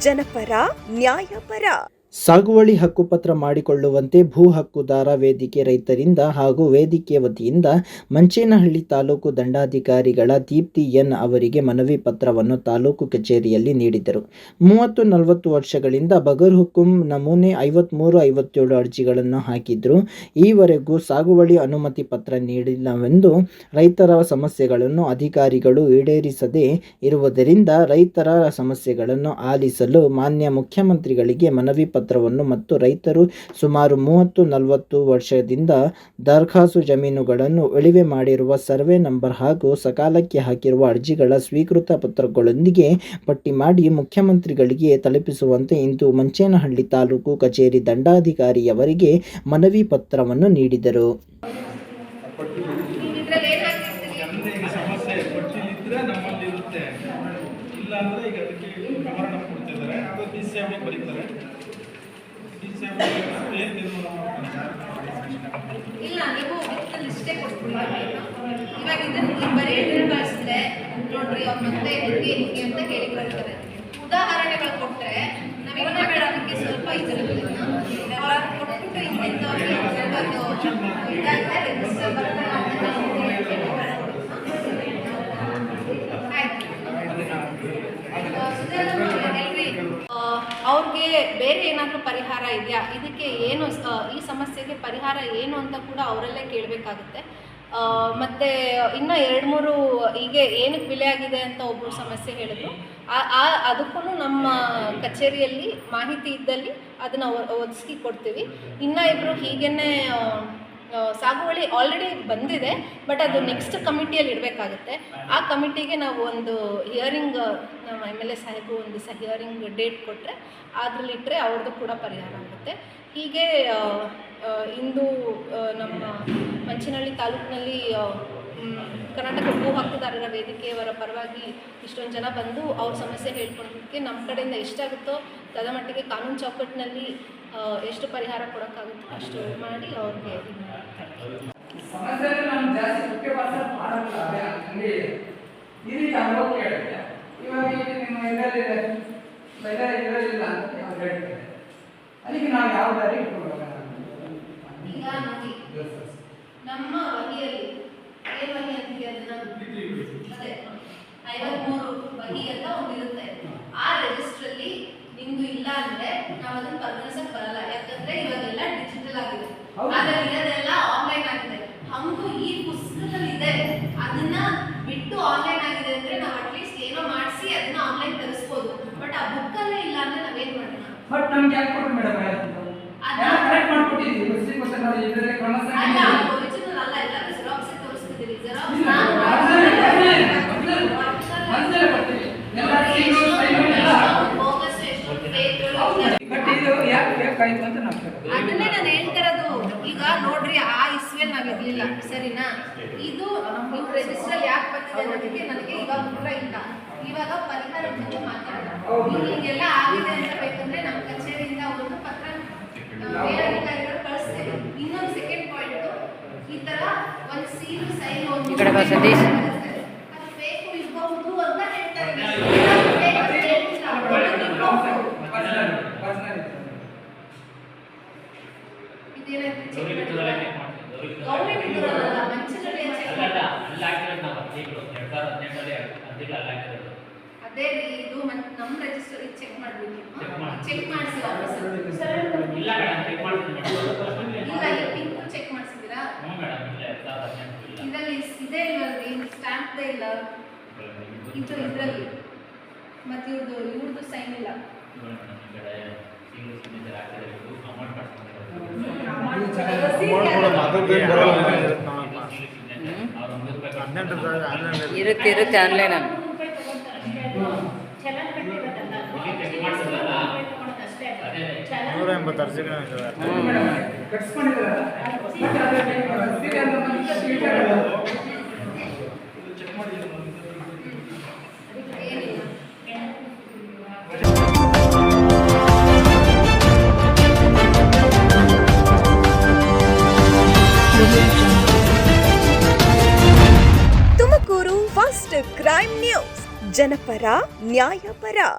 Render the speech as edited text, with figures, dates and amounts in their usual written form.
ಜನಪರ ನ್ಯಾಯಪರ. ಸಾಗುವಳಿ ಹಕ್ಕುಪತ್ರ ಮಾಡಿಕೊಳ್ಳುವಂತೆ ಭೂ ಹಕ್ಕುದಾರ ವೇದಿಕೆ ರೈತರಿಂದ ಹಾಗೂ ವೇದಿಕೆ ವತಿಯಿಂದ ಮಂಚೇನಹಳ್ಳಿ ತಾಲೂಕು ದಂಡಾಧಿಕಾರಿಗಳ ದೀಪ್ತಿ ಎನ್ ಅವರಿಗೆ ಮನವಿ ಪತ್ರವನ್ನು ತಾಲೂಕು ಕಚೇರಿಯಲ್ಲಿ ನೀಡಿದರು. 30-40 ವರ್ಷಗಳಿಂದ ಬಗರ್ ಹುಕುಂ ನಮೂನೆ 53-57 ಅರ್ಜಿಗಳನ್ನು ಹಾಕಿದ್ರು. ಈವರೆಗೂ ಸಾಗುವಳಿ ಅನುಮತಿ ಪತ್ರ ನೀಡಿಲ್ಲವೆಂದು ರೈತರ ಸಮಸ್ಯೆಗಳನ್ನು ಅಧಿಕಾರಿಗಳು ಈಡೇರಿಸದೇ ಇರುವುದರಿಂದ ರೈತರ ಸಮಸ್ಯೆಗಳನ್ನು ಆಲಿಸಲು ಮಾನ್ಯ ಮುಖ್ಯಮಂತ್ರಿಗಳಿಗೆ ಮನವಿ ಪತ್ರವನ್ನು ಮತ್ತು ರೈತರು ಸುಮಾರು 30-40 ವರ್ಷದಿಂದ ದರ್ಖಾಸು ಜಮೀನುಗಳನ್ನು ಉಳಿವೆ ಮಾಡಿರುವ ಸರ್ವೆ ನಂಬರ್ ಹಾಗೂ ಸಕಾಲಕ್ಕೆ ಹಾಕಿರುವ ಅರ್ಜಿಗಳ ಸ್ವೀಕೃತ ಪತ್ರಗಳೊಂದಿಗೆ ಪಟ್ಟಿ ಮಾಡಿ ಮುಖ್ಯಮಂತ್ರಿಗಳಿಗೆ ತಲುಪಿಸುವಂತೆ ಇಂದು ಮಂಚೇನಹಳ್ಳಿ ತಾಲೂಕು ಕಚೇರಿ ದಂಡಾಧಿಕಾರಿಯವರಿಗೆ ಮನವಿ ಪತ್ರವನ್ನು ನೀಡಿದರು. ಇಲ್ಲ ನೀವು ಲಿಸ್ಟೇ ಕೊಡ್ತೀರಾ ಇವಾಗ ಇದನ್ನ ಬರೀ ಕಳಿಸಿದ್ರೆ ನೋಡ್ರಿ ಅವ್ರು ಮತ್ತೆ ಹಿಂಗೆ ಅಂತ ಹೇಳಿ ಕಳ್ತಾರೆ. ಉದಾಹರಣೆಗಳು ಕೊಟ್ಟರೆ ನಾವೇನು ಅದಕ್ಕೆ ಸ್ವಲ್ಪ ಇದಿರುತ್ತೆ ಕೊಟ್ಬಿಟ್ಟು ಇಂಥವ್ರಿಗೆ ಅವ್ರಿಗೆ ಬೇರೆ ಏನಾದರೂ ಪರಿಹಾರ ಇದೆಯಾ, ಇದಕ್ಕೆ ಏನು ಈ ಸಮಸ್ಯೆಗೆ ಪರಿಹಾರ ಏನು ಅಂತ ಕೂಡ ಅವರಲ್ಲೇ ಕೇಳಬೇಕಾಗುತ್ತೆ. ಮತ್ತು ಇನ್ನು 2-3 ಹೀಗೆ ಏನಕ್ಕೆ ಬೆಲೆ ಆಗಿದೆ ಅಂತ ಒಬ್ಬರು ಸಮಸ್ಯೆ ಹೇಳಿದ್ರು. ಅದಕ್ಕೂ ನಮ್ಮ ಕಚೇರಿಯಲ್ಲಿ ಮಾಹಿತಿ ಇದ್ದಲ್ಲಿ ಅದನ್ನು ಒದಗಿಸಿ ಕೊಡ್ತೀವಿ. ಇನ್ನು ಇಬ್ಬರು ಹೀಗೇ ಸಾಗುವಳಿ ಆಲ್ರೆಡಿ ಬಂದಿದೆ, ಬಟ್ ಅದು ನೆಕ್ಸ್ಟ್ ಕಮಿಟಿಯಲ್ಲಿ ಇಡಬೇಕಾಗುತ್ತೆ. ಆ ಕಮಿಟಿಗೆ ನಾವು ಒಂದು ಹಿಯರಿಂಗ್ ನಮ್ಮ MLA ಸಾಹೇಬರು ಒಂದು ಹಿಯರಿಂಗ್ ಡೇಟ್ ಕೊಟ್ಟರೆ ಅದರಲ್ಲಿಟ್ಟರೆ ಅವ್ರದ್ದು ಕೂಡ ಪರಿಹಾರ ಆಗುತ್ತೆ. ಹೀಗೆ ಇಂದು ನಮ್ಮ ಮಂಚೇನಹಳ್ಳಿ ತಾಲೂಕಿನಲ್ಲಿ ಕರ್ನಾಟಕ ಭೂ ಹಕ್ಕುದಾರರ ವೇದಿಕೆಯವರ ಪರವಾಗಿ ಇಷ್ಟೊಂದು ಜನ ಬಂದು ಅವ್ರ ಸಮಸ್ಯೆ ಹೇಳ್ಕೊಳ್ಳೋದಕ್ಕೆ ನಮ್ಮ ಕಡೆಯಿಂದ ಎಷ್ಟಾಗುತ್ತೋ ತದಮಟ್ಟಿಗೆ ಕಾನೂನು ಚೌಕಟ್ಟಿನಲ್ಲಿ ಎಷ್ಟು ಪರಿಹಾರ ಕೊಡೋಕ್ಕಾಗುತ್ತೋ ಅಷ್ಟು ಮಾಡಿ ಅವ್ರಿಗೆ ಈಗ ನೋಡಿ ನಮ್ಮ ವಹಿಯಲ್ಲಿ ಏನು ವಹಿ ಅಂತೀವಿ ಅದನ್ನ ಅದೇ 53 ವಹಿ ಅಂತ ಒಂದಿರುತ್ತೆ. ಆ ರಿಜಿಸ್ಟ್ರಲ್ಲಿ ನಿಮ್ದು ಇಲ್ಲ ಅಂದರೆ ನಾವು ಅದನ್ನು ಪರಿಗಣಿಸಕ್ಕೆ ಬರಲ್ಲ. ಯಾಕಂದರೆ ಇವಾಗೆಲ್ಲ ಡಿಜಿಟಲ್ ಆಗಿದೆ, ಅದರಲ್ಲಿ ಇರೋದೆಲ್ಲ ಆನ್ಲೈನ್ ಆಗಿದೆ. ಹಂಗೂ ಈ ಪುಸ್ತಕದಲ್ಲಿ ಇದೆ, ಅದನ್ನ ಬಿಟ್ಟು ಆನ್ಲೈನ್ ಆಗಿದೆ ಅಂದರೆ ನಾವು ಅಟ್ಲೀಸ್ಟ್ ಏನೋ ಮಾಡಿಸಿ ಅದನ್ನ ಆನ್ಲೈನ್ ತರಿಸ್ಬೋದು. ಬಟ್ ಆ ಬುಕ್ಕಲ್ಲೇ ಇಲ್ಲ ಅಂದರೆ ನಾವೇನು ಮಾಡೋಣ? ಬಟ್ ನಮ್ಗೆ ಯಾಕೆ ಕೊಟ್ಟು ಮೇಡಮ್ ಕರೆಕ್ಟ್ ಮಾಡ್ಕೊಟ್ಟಿದ್ದೀವಿ. ಅಲ್ಲ ಒರಿಜಿನಲ್ ಅಲ್ಲ, ಎಲ್ಲರೂ ಜೆರಾಕ್ಸ್ ತೋರಿಸ್ತಿದ್ದೀರಿ. ಜೆರಾಕ್ಸ್ ಅದನ್ನೇ ನಾನು ಹೇಳ್ತಿರೋದು. ಈಗ ನೋಡ್ರಿ, ಆ ಇಸ್ವಿಯಲ್ಲಿ ನಾವು ಇರ್ಲಿಲ್ಲ, ಸರಿನಾ? ಇದು ನೀವು ರಿಜಿಸ್ಟರ್ ಯಾಕೆ ಬಂದಿದೆ ಅನ್ನೋದಕ್ಕೆ ನನಗೆ ಇವಾಗ ಕೂಡ ಇಲ್ಲ. ಇವಾಗ ಪರಿಹಾರದ ಬಗ್ಗೆ ಮಾತಾಡೋಣ. ಹೀಗೆಲ್ಲ ಆಗಿದೆ ಅಂತ ಬೇಕಂದ್ರೆ ನಮ್ಮ ಕಚೇರಿಯಿಂದ ಒಂದು ಪತ್ರ ಮೇಲಧಿಕಾರಿಗಳು ಕಳಿಸ್ತೇವೆ. ಇನ್ನೊಂದು ಸೆಕೆಂಡ್ ಪಾಯಿಂಟ್, ಈ ತರ ಒಂದು ಸೀಲು ಸೈನ್ ಅದು ಬೇಕು ಇರಬಹುದು ಅಂತ ಹೇಳ್ತಾರೆ. ಅದೇ ಇದು ನಮ್ಮ ರಿಜಿಸ್ಟರ್ ಚೆಕ್ ಮಾಡಬೇಕು. ಚೆಕ್ ಮಾಡಿಸಿಲ್ಲ ಇಲ್ಲ ಪಿಂಕ್ ಚೆಕ್ ಮಾಡಿಸಿದ್ದೀರಾ? ಇದರಲ್ಲಿ ಇದೇ ಇಲ್ಲಲ್ರಿ, ಸ್ಟ್ಯಾಂಪ್ ಇಲ್ಲ ಇದು ಇದರಲ್ಲಿ. ಮತ್ತೆ ಇವ್ರದ್ದು ಸೈನ್ ಇಲ್ಲ. ಇರುತ್ತೆ ಆನ್ಲೈನ್ ಆಗಿ. ತುಮಕೂರು ಫಸ್ಟ್ ಕ್ರೈಮ್ ನ್ಯೂಸ್, ಜನಪರ ನ್ಯಾಯಪರ.